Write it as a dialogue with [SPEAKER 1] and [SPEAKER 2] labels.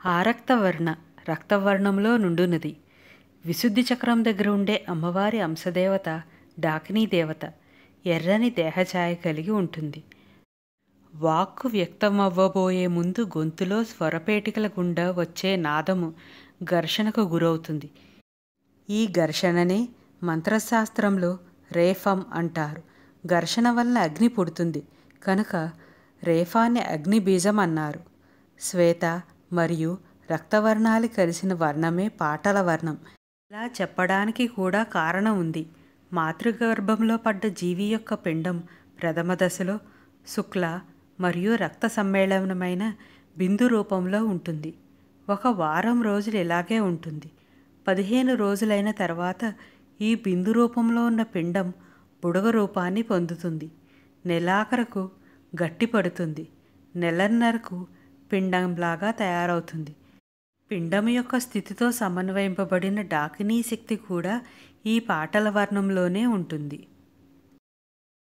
[SPEAKER 1] ఆరక్తవర్ణ రక్తవర్ణంలో నుండునది. విశుద్ధి చక్రం దగ్గర ఉండే అమ్మవారి అంశదేవత డాకినీ దేవత. ఎర్రని దేహఛాయ కలిగి ఉంటుంది. వాక్కు వ్యక్తమవ్వబోయే ముందు గొంతులో స్వరపేటికల గుండా వచ్చే నాదము ఘర్షణకు గురవుతుంది. ఈ ఘర్షణనే మంత్రశాస్త్రంలో రేఫం అంటారు. ఘర్షణ వల్ల అగ్ని పుడుతుంది కనుక రేఫాన్ని అగ్నిబీజం అన్నారు. శ్వేత మరియు రక్తవర్ణాలు కలిసిన వర్ణమే పాటల వర్ణం. ఇలా చెప్పడానికి కూడా కారణం ఉంది. మాతృగర్భంలో పడ్డ జీవి యొక్క పిండం ప్రథమ దశలో శుక్ల మరియు రక్త సమ్మేళనమైన బిందు రూపంలో ఉంటుంది. ఒక వారం రోజులు ఇలాగే ఉంటుంది. 15 రోజులైన తర్వాత ఈ బిందు రూపంలో ఉన్న పిండం బుడగ రూపాన్ని పొందుతుంది. నెలాఖరుకు గట్టిపడుతుంది. నెలన్నరకు పిండంలాగా తయారవుతుంది. పిండం యొక్క స్థితితో సమన్వయింపబడిన డాకినీ శక్తి కూడా ఈ పాటల వర్ణంలోనే ఉంటుంది.